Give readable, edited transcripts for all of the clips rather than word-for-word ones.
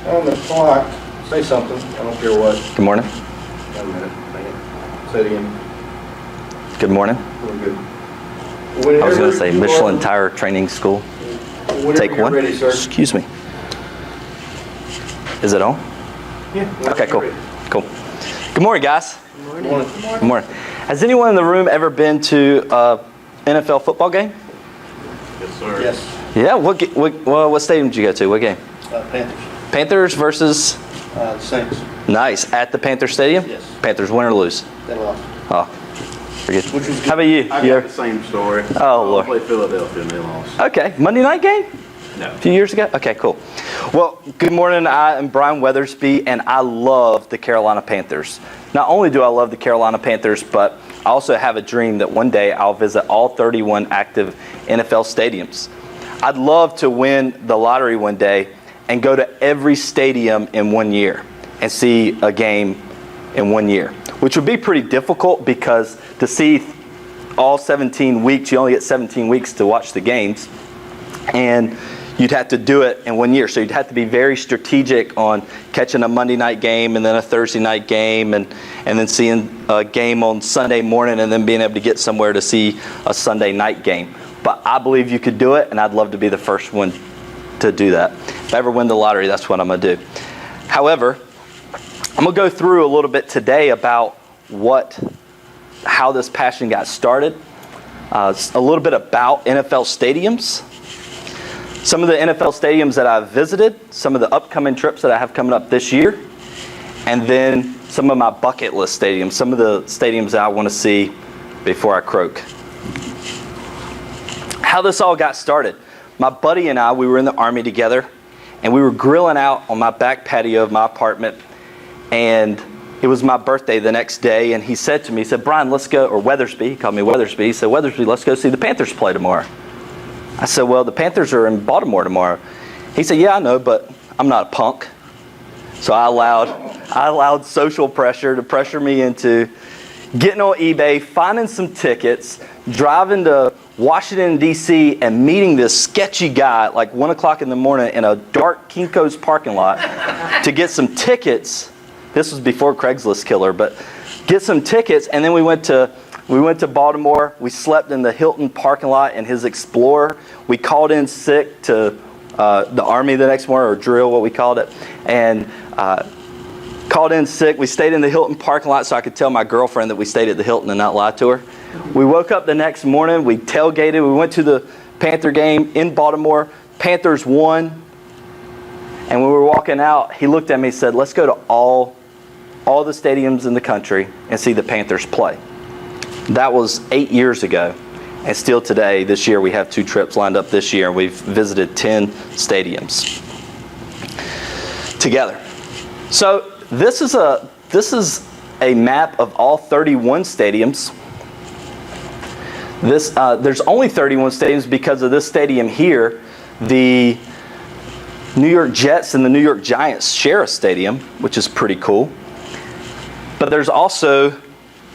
On the clock, say something. I don't care what. Good morning. Wait a minute. Hang it. Say it again. Good morning. We're good. I was going to say Michelin Tire Training School. Take you're one. ready, sir. Excuse me. Is it on? Yeah. Okay, cool. Cool. Good morning, guys. Good morning. Good morning. Has anyone in the room ever been to an NFL football game? Yes, sir. Yes. Yeah. What stadium did you go to? What game? Panthers. Panthers versus? The Saints. Nice. At the Panther Stadium? Yes. Panthers win or lose? They lost. Oh. Pretty good. How about you? I got the same story. Oh, Lord. I played Philadelphia and they lost. Okay. Monday night game? No. A few years ago? Okay, cool. Well, good morning. I am Brian Weathersbee, and I love the Carolina Panthers. Not only do I love the Carolina Panthers, but I also have a dream that one day I'll visit all 31 active NFL stadiums. I'd love to win the lottery one day and go to every stadium in 1 year and see a game in 1 year, which would be pretty difficult because to see all 17 weeks, you only get 17 weeks to watch the games, and you'd have to do it in 1 year. So you'd have to be very strategic on catching a Monday night game and then a Thursday night game and then seeing a game on Sunday morning and then being able to get somewhere to see a Sunday night game. But I believe you could do it, and I'd love to be the first one to do that. If I ever win the lottery, that's what I'm going to do. However, I'm going to go through a little bit today about how this passion got started, a little bit about NFL stadiums, some of the NFL stadiums that I've visited, some of the upcoming trips that I have coming up this year, and then some of my bucket list stadiums, some of the stadiums that I want to see before I croak. How this all got started. My buddy and I, we were in the Army together, and we were grilling out on my back patio of my apartment, and it was my birthday the next day, and he said to me, he said, Brian, let's go, or Weathersbee, he called me Weathersbee, he said, Weathersbee, let's go see the Panthers play tomorrow. I said, well, the Panthers are in Baltimore tomorrow. He said, yeah, I know, but I'm not a punk. So I allowed social pressure to pressure me into getting on eBay, finding some tickets, driving to Washington, D.C., and meeting this sketchy guy at like 1 o'clock in the morning in a dark Kinko's parking lot to get some tickets. This was before Craigslist Killer, but get some tickets, and then we went to Baltimore. We slept in the Hilton parking lot in his Explorer. We called in sick to the Army the next morning, or drill, what we called it, and called in sick. We stayed in the Hilton parking lot so I could tell my girlfriend that we stayed at the Hilton and not lie to her. We woke up the next morning. We tailgated. We went to the Panther game in Baltimore. Panthers won. And when we were walking out, he looked at me and said, let's go to all the stadiums in the country and see the Panthers play. That was 8 years ago. And still today, this year, we have 2 trips lined up this year, and we've visited 10 stadiums together. So this is a map of all 31 stadiums. There's only 31 stadiums because of this stadium here. The New York Jets and the New York Giants share a stadium, which is pretty cool. But there's also,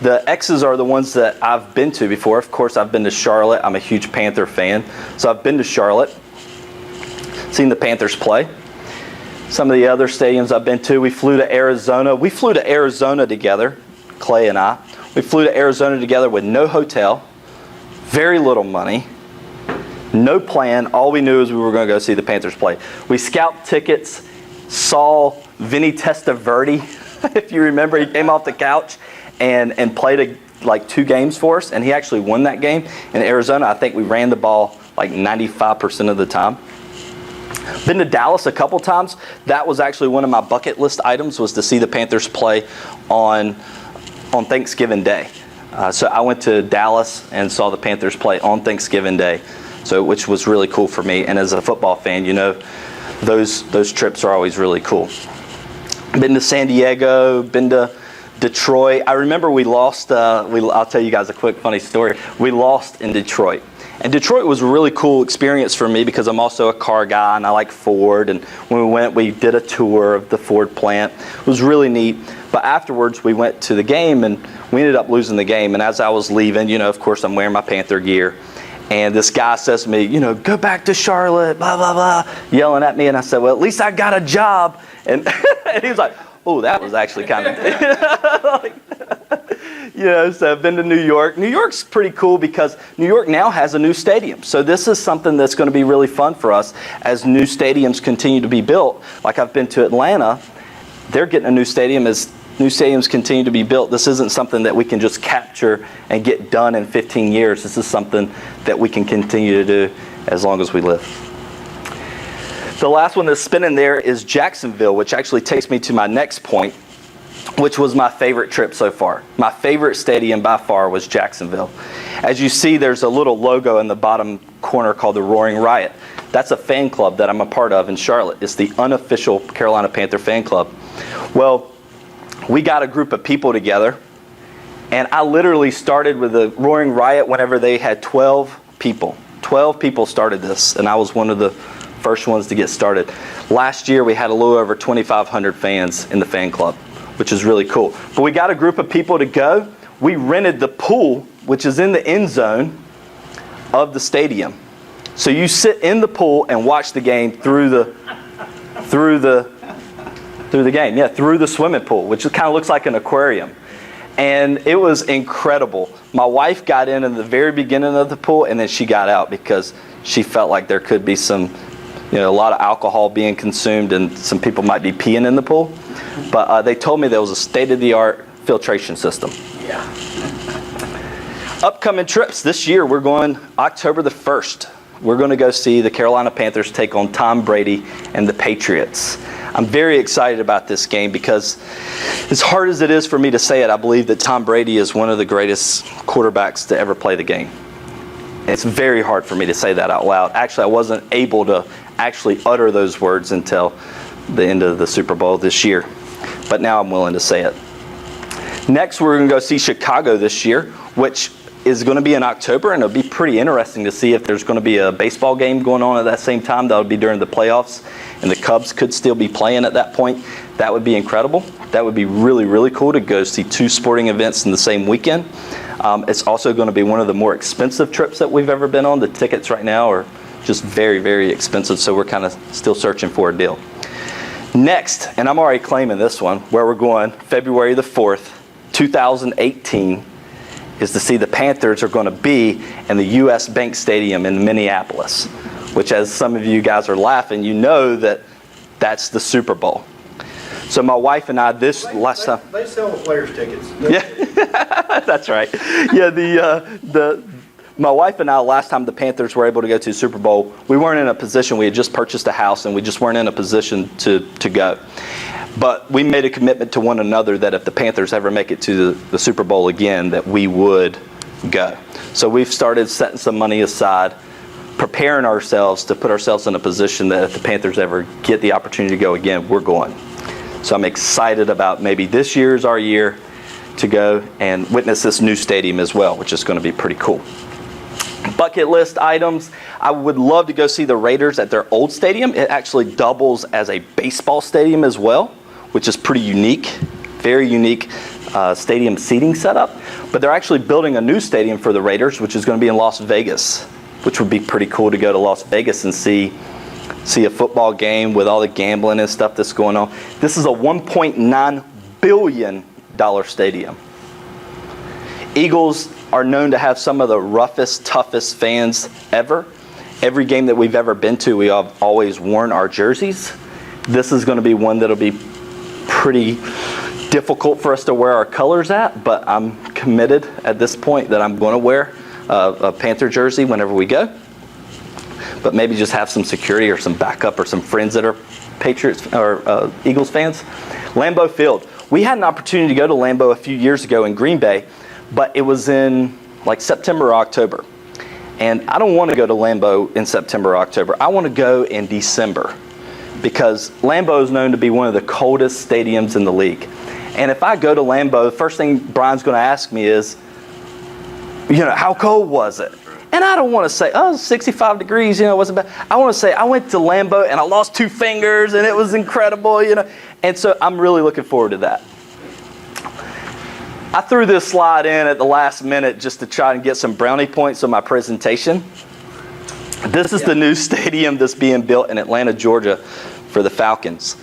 the X's are the ones that I've been to before. Of course, I've been to Charlotte. I'm a huge Panther fan. So I've been to Charlotte, seen the Panthers play. Some of the other stadiums I've been to, we flew to Arizona. We flew to Arizona together, Clay and I. We flew to Arizona together with no hotel, very little money, no plan. All we knew is we were going to go see the Panthers play. We scalped tickets, saw Vinny Testaverde, if you remember. He came off the couch and played like 2 games for us, and he actually won that game. In Arizona, I think we ran the ball like 95% of the time. Been to Dallas a couple times. That was actually one of my bucket list items, was to see the Panthers play on Thanksgiving Day. So I went to Dallas and saw the Panthers play on Thanksgiving Day, which was really cool for me. And as a football fan, you know, those trips are always really cool. Been to San Diego, been to Detroit. I remember we lost. I'll tell you guys a quick funny story. We lost in Detroit. And Detroit was a really cool experience for me because I'm also a car guy and I like Ford. And when we went, we did a tour of the Ford plant. It was really neat. But afterwards, we went to the game and we ended up losing the game. And as I was leaving, you know, of course, I'm wearing my Panther gear. And this guy says to me, go back to Charlotte, blah, blah, blah, yelling at me. And I said, well, at least I got a job. And, and he was like, oh, that was actually kind of, so I've been to New York. New York's pretty cool because New York now has a new stadium. So this is something that's going to be really fun for us as new stadiums continue to be built. Like I've been to Atlanta, they're getting a new stadium as new stadiums continue to be built. This isn't something that we can just capture and get done in 15 years. This is something that we can continue to do as long as we live. The last one that's spinning there is Jacksonville, which actually takes me to my next point, which was my favorite trip so far. My favorite stadium by far was Jacksonville. As you see, there's a little logo in the bottom corner called the Roaring Riot. That's a fan club that I'm a part of in Charlotte. It's the unofficial Carolina Panther fan club. Well, we got a group of people together, and I literally started with the Roaring Riot whenever they had 12 people. 12 people started this, and I was one of the first ones to get started. Last year, we had a little over 2,500 fans in the fan club, which is really cool. But we got a group of people to go. We rented the pool, which is in the end zone of the stadium. So you sit in the pool and watch the game through the swimming pool, which kind of looks like an aquarium. And it was incredible. My wife got in the very beginning of the pool, and then she got out because she felt like there could be some, a lot of alcohol being consumed and some people might be peeing in the pool. But they told me there was a state-of-the-art filtration system. Yeah. Upcoming trips this year, we're going October the 1st. We're going to go see the Carolina Panthers take on Tom Brady and the Patriots. I'm very excited about this game because as hard as it is for me to say it, I believe that Tom Brady is one of the greatest quarterbacks to ever play the game. It's very hard for me to say that out loud. Actually, I wasn't able to actually utter those words until the end of the Super Bowl this year. But now I'm willing to say it. Next, we're going to go see Chicago this year, which is going to be in October, and it'll be pretty interesting to see if there's going to be a baseball game going on at that same time. That would be during the playoffs, and the Cubs could still be playing at that point. That would be incredible. That would be really, really cool to go see two sporting events in the same weekend. It's also going to be one of the more expensive trips that we've ever been on. The tickets right now are just very, very expensive, so we're kind of still searching for a deal. Next, and I'm already claiming this one, where we're going February the 4th, 2018, is to see the Panthers are going to be in the U.S. Bank Stadium in Minneapolis, which, as some of you guys are laughing, you know that that's the Super Bowl. So my wife and I last time they sell the players' tickets. Yeah, that's right. Yeah, my wife and I, last time the Panthers were able to go to the Super Bowl, we weren't in a position. We had just purchased a house, and we just weren't in a position to go. But we made a commitment to one another that if the Panthers ever make it to the Super Bowl again, that we would go. So we've started setting some money aside, preparing ourselves to put ourselves in a position that if the Panthers ever get the opportunity to go again, we're going. So I'm excited about maybe this year is our year to go and witness this new stadium as well, which is going to be pretty cool. Bucket list items. I would love to go see the Raiders at their old stadium. It actually doubles as a baseball stadium as well, which is pretty unique, very unique stadium seating setup. But they're actually building a new stadium for the Raiders, which is going to be in Las Vegas, which would be pretty cool to go to Las Vegas and see a football game with all the gambling and stuff that's going on. This is a $1.9 billion stadium. Eagles are known to have some of the roughest, toughest fans ever. Every game that we've ever been to, we have always worn our jerseys. This is going to be one that'll be pretty difficult for us to wear our colors at, but I'm committed at this point that I'm going to wear a Panther jersey whenever we go. But maybe just have some security or some backup or some friends that are Patriots or Eagles fans. Lambeau Field. We had an opportunity to go to Lambeau a few years ago in Green Bay, but it was in like September or October. And I don't want to go to Lambeau in September or October. I want to go in December because Lambeau is known to be one of the coldest stadiums in the league. And if I go to Lambeau, the first thing Brian's going to ask me is, how cold was it? And I don't want to say, 65 degrees, wasn't bad. I want to say, I went to Lambeau and I lost 2 fingers and it was incredible, And so I'm really looking forward to that. I threw this slide in at the last minute just to try and get some brownie points on my presentation. This is the new stadium that's being built in Atlanta, Georgia for the Falcons.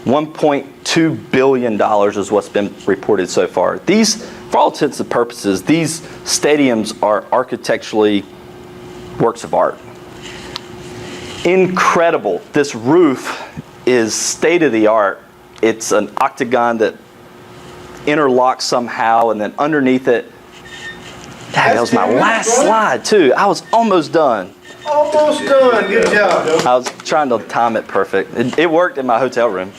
$1.2 billion is what's been reported so far. These, for all intents and purposes, these stadiums are architecturally works of art. Incredible. This roof is state-of-the-art. It's an octagon that interlocks somehow, and then underneath it, that was my last slide too. I was almost done. Almost done. Good job. I was trying to time it perfect. It worked in my hotel room.